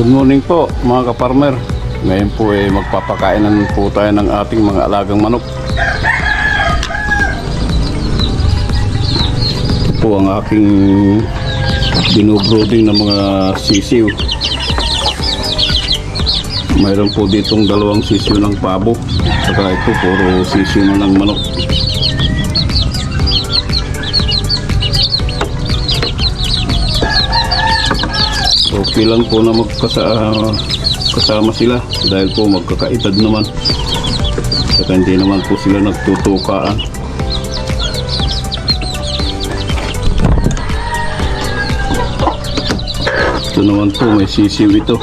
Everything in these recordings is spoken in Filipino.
Good morning po mga ka-farmer. Ngayon po magpapakainan po tayo ng ating mga alagang manok. Ito po ang aking binobrooding ng mga sisiw. Mayroon po ditong dalawang sisiw ng pabo. Saka ito puro sisiw na ng manok. Okay lang po na kasama sila dahil po magkakaedad naman. Saka hindi naman po sila nagtutukaan. Ito naman po may sisiw ito.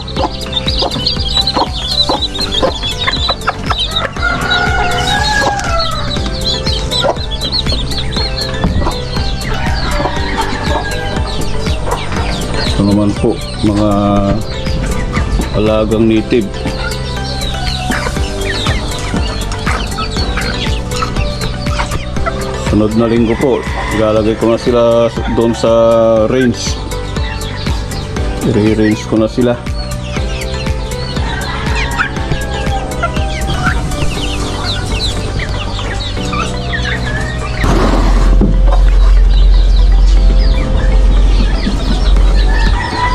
Ito naman po mga alagang native. Sunod na linggo po ilalagay ko na sila doon sa range. I-range ko na sila.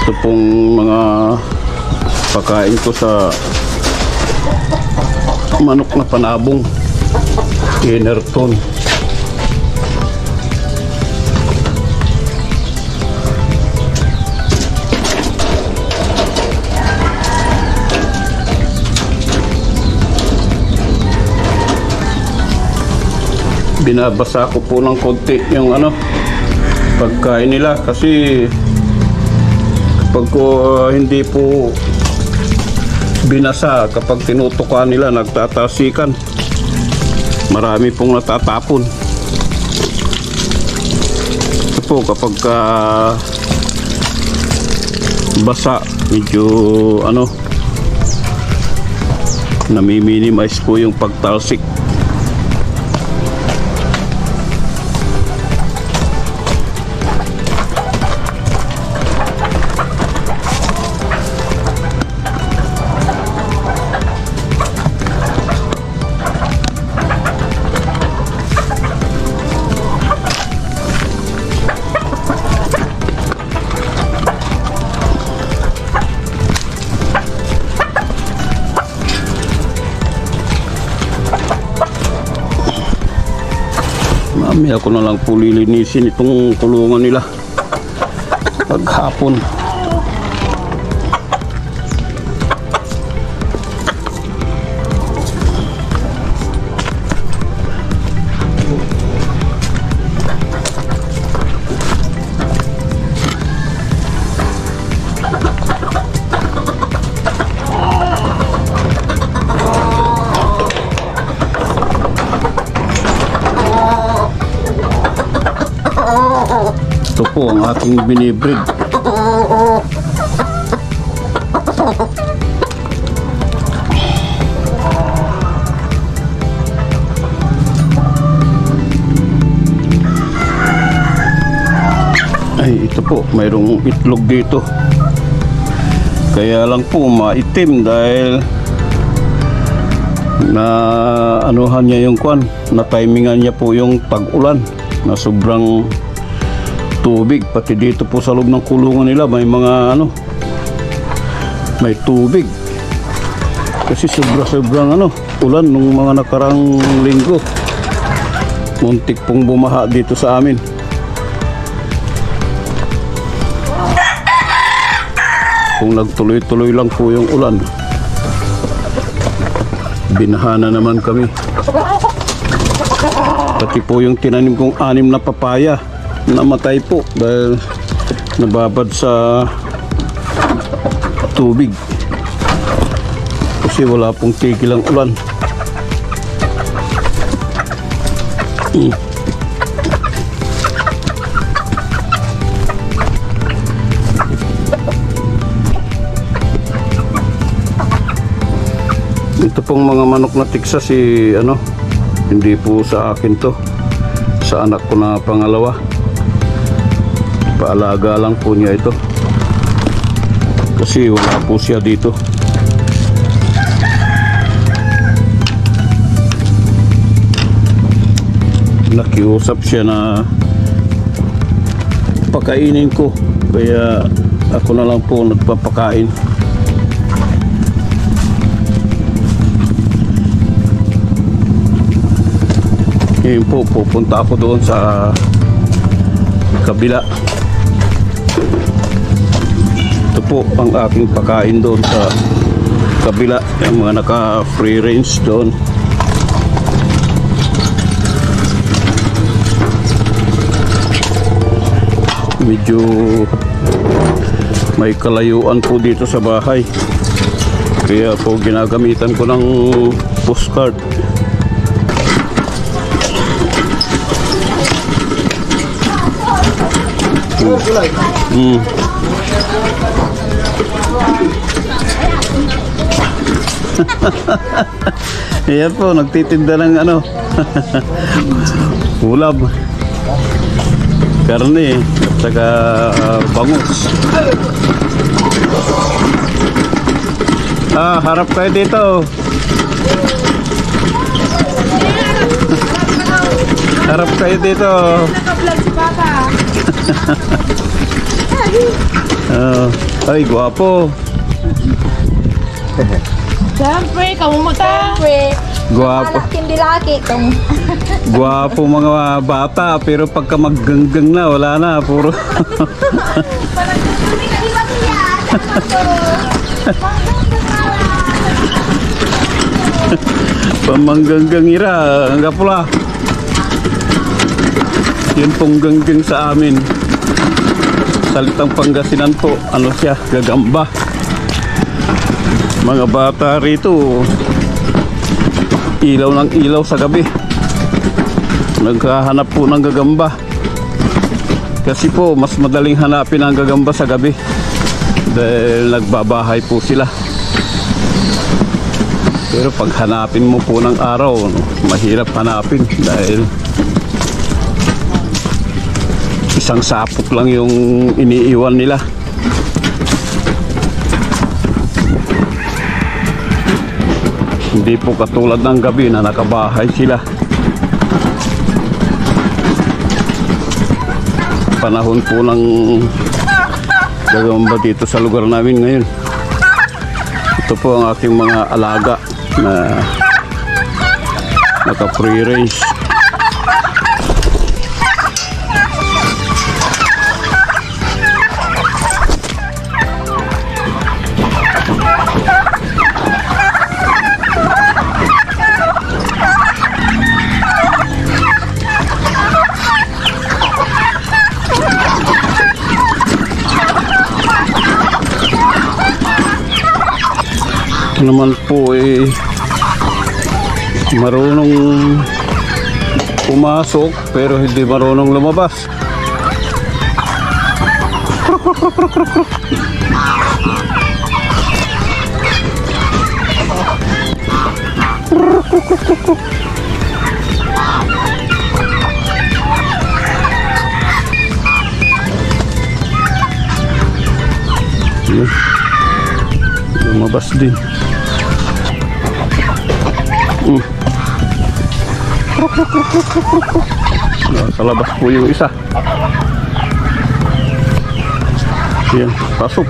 Ito pong mga pagkain ko sa manok na panabong, Enerton. Binabasa ko po ng konti yung pagkain nila kasi kapag hindi po binasa, kapag tinutukan nila nagtatasikan, marami pong natatapon. Ito po kapag basa, medyo nami-minimize po yung pagtalsik. Mamaya ako na lang po lilinisin itong kulungan nila paghapon. Ito po ang aking binibreed. Ay, ito po, mayroong itlog dito. Kaya lang po maitim dahil na anuhan niya yung na timingan niya po yung tag-ulan na sobrang tubig. Pati dito po sa loob ng kulungan nila may mga may tubig kasi sobrang ulan nung mga nakarang linggo. Muntik pong bumaha dito sa amin. Kung nagtuloy-tuloy lang po yung ulan, binahana naman kami. Pati po yung tinanim kong 6 na papaya namatay po dahil nababad sa tubig kasi wala pong tigil ang ulan. Ito pong mga manok na Texas hindi po sa akin to, sa anak ko na pangalawa. Paalaga lang po niya ito. Kasi wala po siya dito. Nakiusap siya na pakainin ko, kaya ako na lang po nagpapakain. Ngayon po pupunta ako doon sa kabila. Ito po ang aking pakain doon sa kabila, yung mga naka free range doon. Medyo may kalayuan po dito sa bahay, kaya po ginagamitan ko ng postcard. Ayan po, nagtitinda ng ano ulam, karne at saka bangus. Harap kayo dito. Harap kayo dito. Naka-vlog si Papa. Ay, guwapo. Siyempre, kamusta? Siyempre. Guwapo. Hindi laki itong. Guwapo mga bata, pero pagka magganggang na, wala na, puro. Pamangganggang ira, hanggang pula. Yun pong ganggang sa amin. Salitang Pangasinan po, ano siya, gagamba. Mga bata rito, ilaw ng ilaw sa gabi. Naghahanap po ng gagamba. Kasi po, mas madaling hanapin ang gagamba sa gabi dahil nagbabahay po sila. Pero pag hanapin mo po ng araw, mahirap hanapin dahil isang sapot lang yung iniiwan nila. Hindi po katulad ng gabi na nakabahay sila. Panahon po ng gagamba dito sa lugar namin ngayon. Ito po ang aking mga alaga na naka free range. Naman po marunong pumasok pero hindi marunong lumabas. Lumabas din. Sa labas po yung isa. Yan, pasok.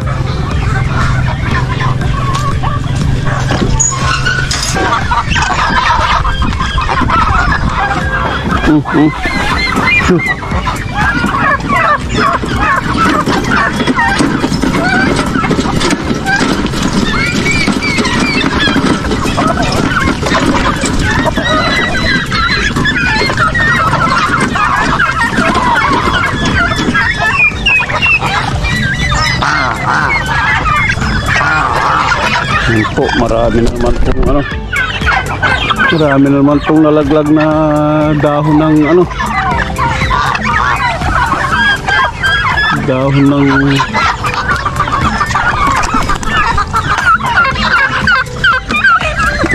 Po, marami naman pong marami naman pong nalaglag na dahon ng dahon ng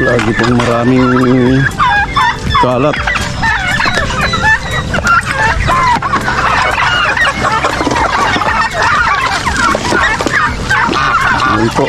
lagi pong maraming kalat. Yan po.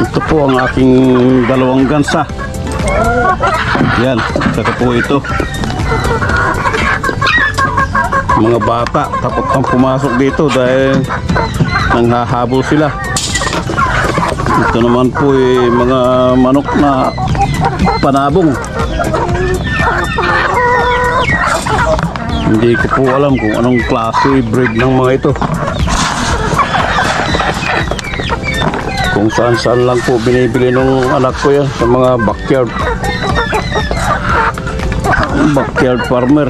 Ito po ang aking dalawang gansa. Yan, saka po ito. Mga bata, takot pang pumasok dito dahil nanghahabol sila. Ito naman po mga manok na panabong. Hindi ko po alam kung anong klase breed ng mga ito. Kung saan lang po binibili ng anak ko yan sa mga backyard farmer.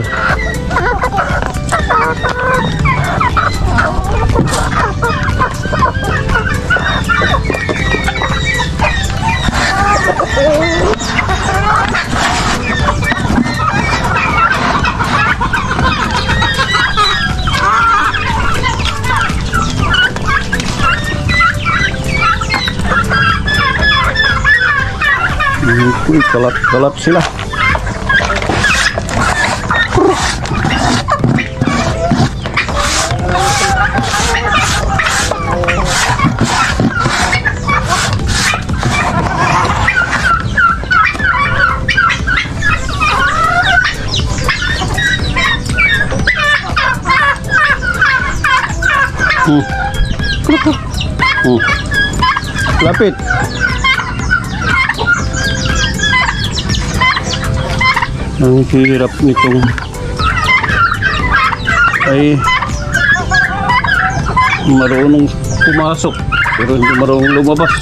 Kalat sila. Lapit. Ang hirap nitong ay marunong pumasok pero hindi marunong lumabas.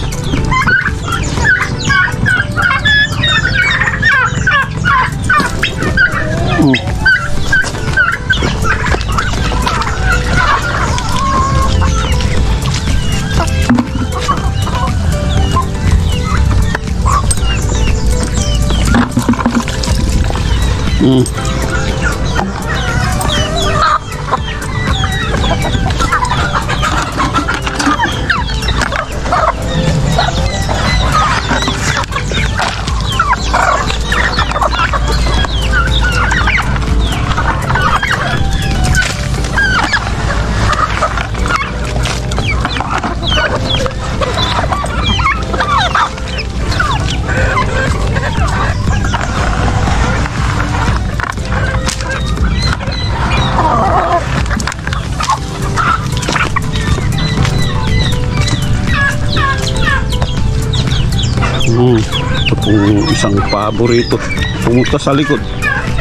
Ito pong isang paborito pumunta sa likod,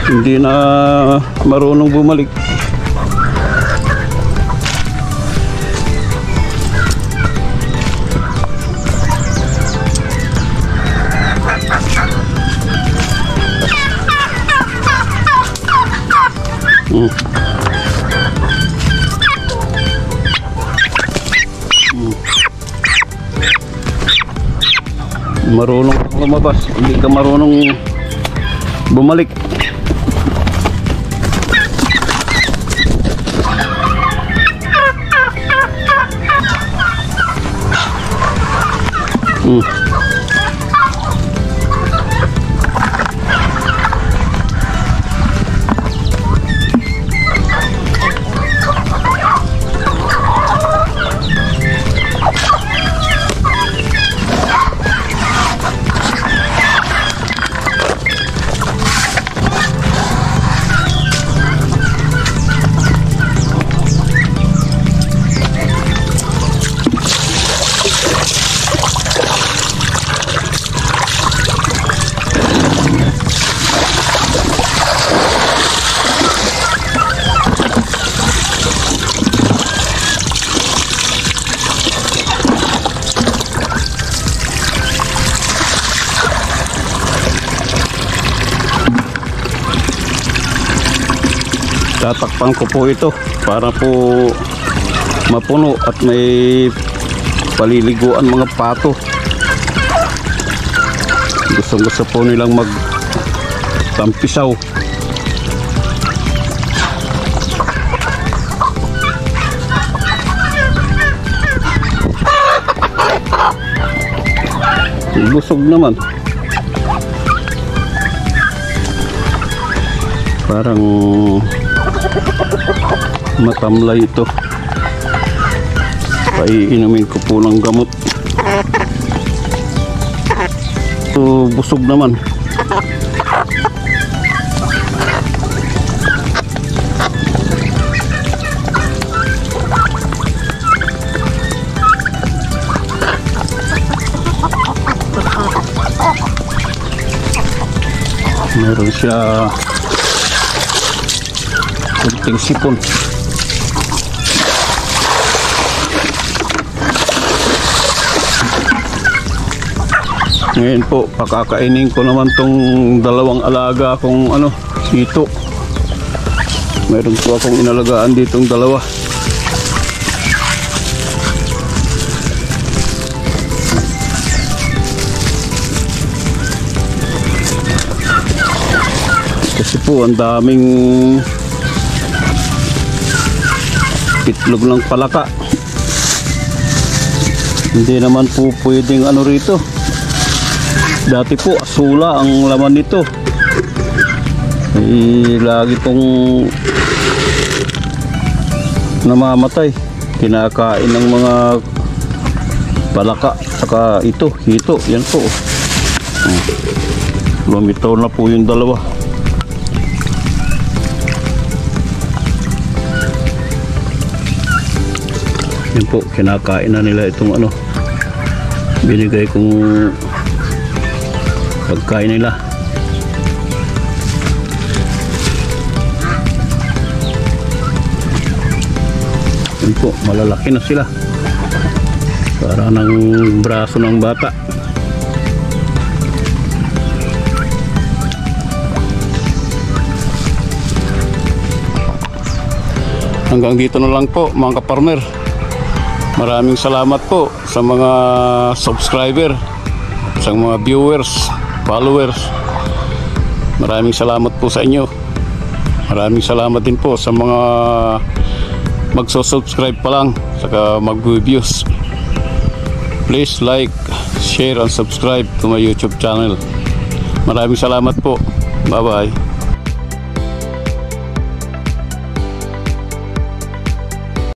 hindi na marunong bumalik. Marunong lumabas, hindi ka marunong bumalik. tatakpan ko po ito para po mapuno at may paliliguan mga pato. Gusto po nilang magtampisaw. Busog naman. Parang matamlay ito. Paiinumin ko po ng gamot. So, busog naman. Meron siya kunting sipon. Ngayon po, pakakainin ko naman tong dalawang alaga kong hito. Meron po akong inalagaan ditong dalawa. Kasi po ang daming itlog ng palaka. Hindi naman po pwedeng rito. Dati po asula ang laman nito. Lagi pong namamatay. Kinakain ng mga palaka. Saka hito. Yan po. Lumitaw na po yung dalawa. Yan po. Kinakain na nila itong binigay kong pagkain nila. Yan po, malalaki na sila. Para ng braso ng bata. Hanggang dito na lang po mga kaparmer. Maraming salamat po sa mga subscriber, sa mga viewers, followers. Maraming salamat po sa inyo. Maraming salamat din po sa mga magsusubscribe pa lang, saka mag-views. Please like, share and subscribe to my YouTube channel. Maraming salamat po. Bye bye.